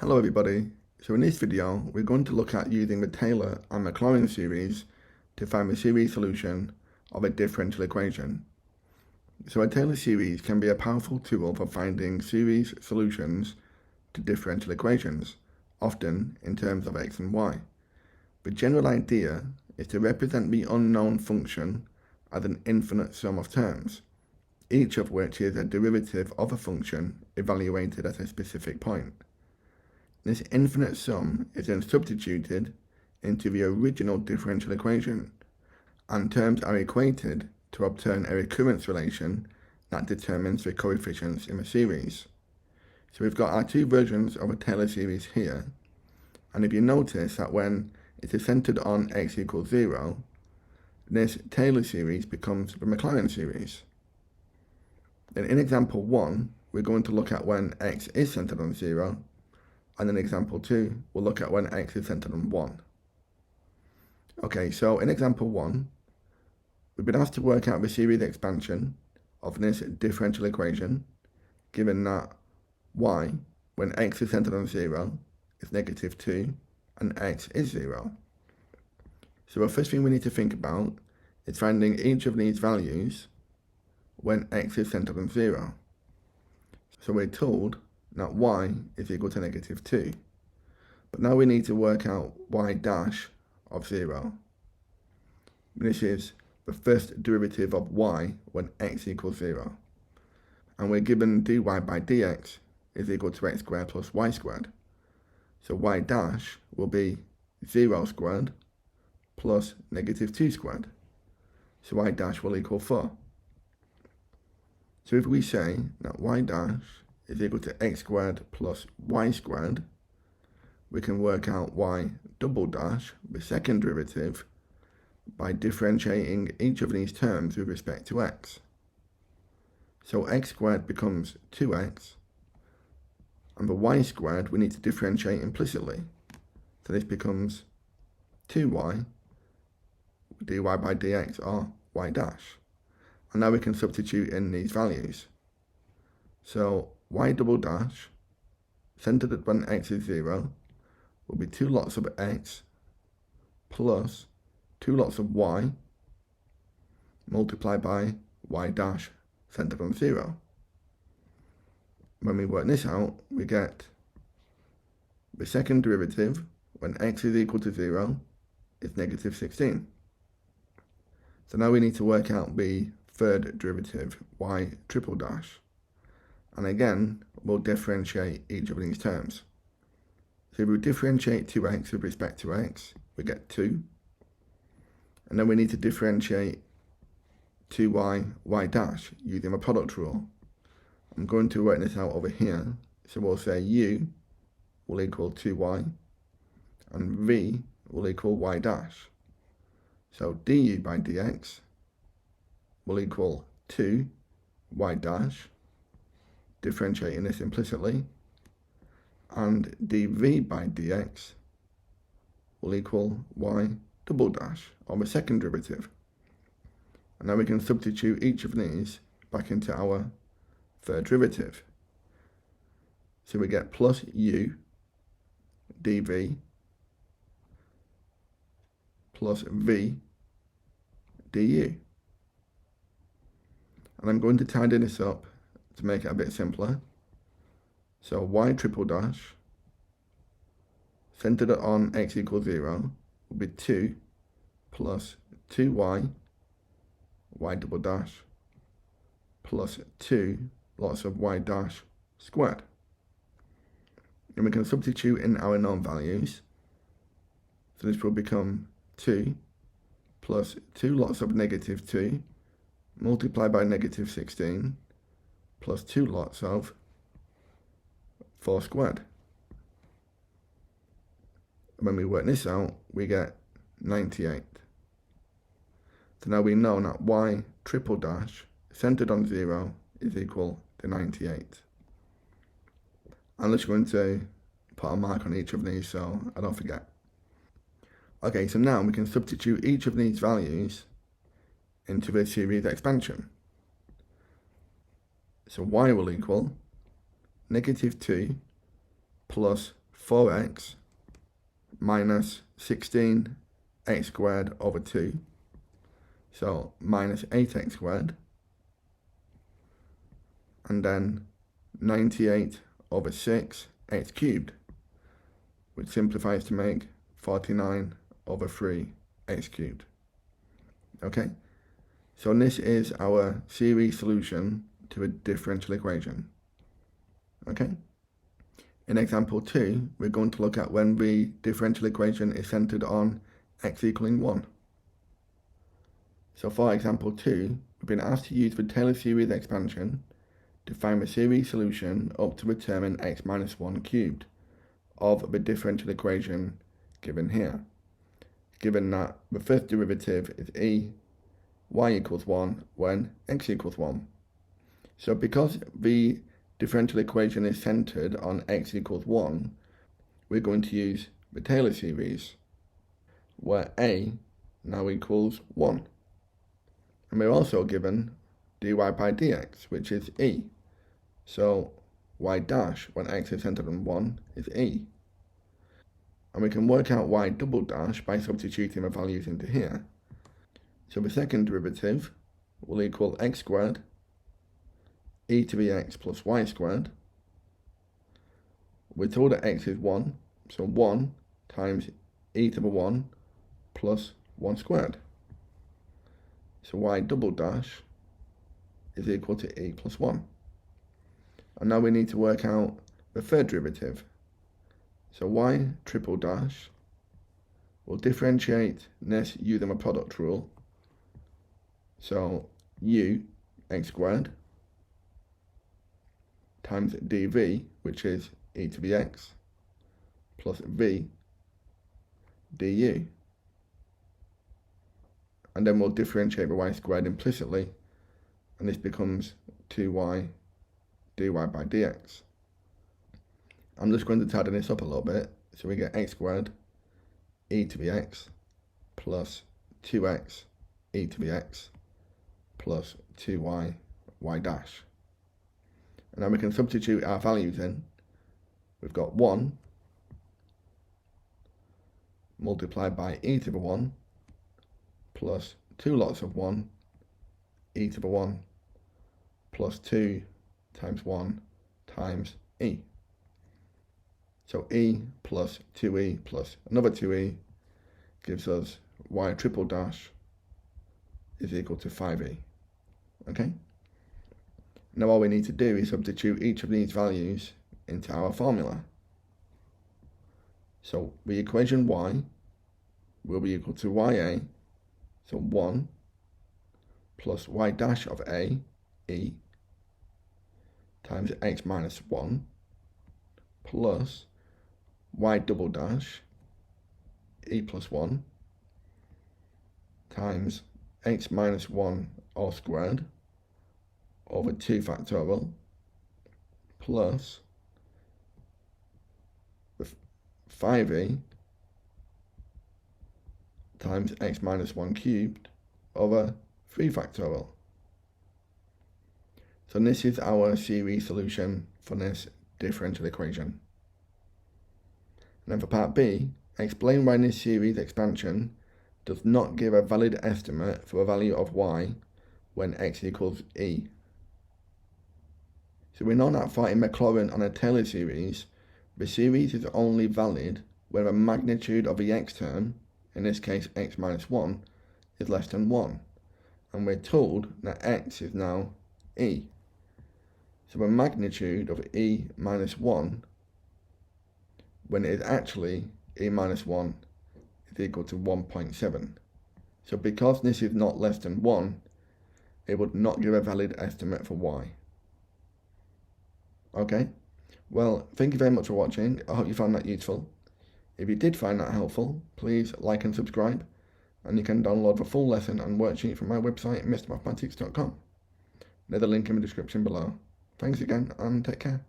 Hello everybody, so in this video we're going to look at using the Taylor and Maclaurin series to find the series solution of a differential equation. So a Taylor series can be a powerful tool for finding series solutions to differential equations, often in terms of x and y. The general idea is to represent the unknown function as an infinite sum of terms, each of which is a derivative of a function evaluated at a specific point. This infinite sum is then substituted into the original differential equation, and terms are equated to obtain a recurrence relation that determines the coefficients in the series. So we've got our two versions of a Taylor series here, and if you notice that when it is centered on x equals 0, this Taylor series becomes the Maclaurin series. Then in example 1, we're going to look at when x is centered on 0, and in example 2, we'll look at when x is centered on 1. Okay, so in example 1, we've been asked to work out the series expansion of this differential equation, given that y, when x is centered on 0, is negative 2, and x is 0. So the first thing we need to think about is finding each of these values when x is centered on 0. So we're told that y is equal to negative 2. But now we need to work out y dash of 0. This is the first derivative of y when x equals 0. And we're given dy by dx is equal to x squared plus y squared. So y dash will be 0 squared plus negative 2 squared. So y dash will equal 4. So if we say that y dash is equal to x squared plus y squared, we can work out y double dash, the second derivative, by differentiating each of these terms with respect to x. So x squared becomes 2x, and the y squared we need to differentiate implicitly. So this becomes 2y, dy by dx are y dash. And now we can substitute in these values. So y double dash, centered at when x is 0, will be 2 lots of x plus 2 lots of y multiplied by y dash centered on 0. When we work this out, we get the second derivative when x is equal to 0 is negative 16. So now we need to work out the third derivative, y triple dash. And again, we'll differentiate each of these terms. So if we differentiate 2x with respect to x, we get 2. And then we need to differentiate 2y, y dash using a product rule. I'm going to work this out over here. So we'll say u will equal 2y and v will equal y dash. So du by dx will equal 2 y dash, differentiating this implicitly, and dv by dx will equal y double dash, or the second derivative. And now we can substitute each of these back into our third derivative. So we get plus u dv plus v du. And I'm going to tidy this up to make it a bit simpler. So y triple dash, centered on x equals 0, will be 2 plus 2y, y double dash, plus 2 lots of y dash squared. And we can substitute in our known values. So this will become 2 plus 2 lots of negative 2 multiplied by negative 16 plus 2 lots of 4 squared. When we work this out, we get 98. So now we know that y triple dash centered on 0 is equal to 98. I'm just going to put a mark on each of these so I don't forget. Okay, so now we can substitute each of these values into the series expansion. So y will equal negative 2 plus 4x minus 16x squared over 2, so minus 8x squared, and then 98 over 6 x cubed, which simplifies to make 49 over 3 x cubed. Okay, so this is our series solution to a differential equation. Okay, in example 2, we're going to look at when the differential equation is centered on x equaling 1. So for example 2, we've been asked to use the Taylor series expansion to find the series solution up to the term in x minus 1 cubed of the differential equation given here, given that the first derivative is e y equals 1 when x equals 1. So because the differential equation is centered on x equals 1, we're going to use the Taylor series, where a now equals 1. And we're also given dy by dx, which is e. So y dash, when x is centered on 1, is e. And we can work out y double dash by substituting the values into here. So the second derivative will equal x squared e to the x plus y squared. We're told that x is 1, so 1 times e to the 1 plus 1 squared. So y double dash is equal to e plus 1. And now we need to work out the third derivative. So y triple dash will differentiate this using the product rule. So u x squared times dv, which is e to the x, plus v du. And then we'll differentiate the y squared implicitly, and this becomes 2y dy by dx. I'm just going to tidy this up a little bit, so we get x squared e to the x plus 2x e to the x plus 2y y dash. And now we can substitute our values in. We've got 1 multiplied by e to the 1 plus 2 lots of 1 e to the 1 plus 2 times 1 times e. So e plus 2e plus another 2e gives us y triple dash is equal to 5e. Okay? Now all we need to do is substitute each of these values into our formula. So the equation y will be equal to ya, so 1 plus y dash of a, e, times x minus 1 plus y double dash, e plus 1, times x minus 1 all squared over 2 factorial plus 5e times x minus 1 cubed over 3 factorial. So this is our series solution for this differential equation. And then for part B, explain why this series expansion does not give a valid estimate for a value of y when x equals e. So we know that for a Maclaurin on a Taylor series, the series is only valid when the magnitude of the x term, in this case x minus 1, is less than 1. And we're told that x is now e. So the magnitude of e minus 1, when it is actually e minus 1, is equal to 1.7. So because this is not less than 1, it would not give a valid estimate for y. Okay, well, thank you very much for watching. I hope you found that useful. If you did find that helpful, please like and subscribe, and you can download the full lesson and worksheet from my website, mrmathematics.com. There's a link in the description below. Thanks again, and take care.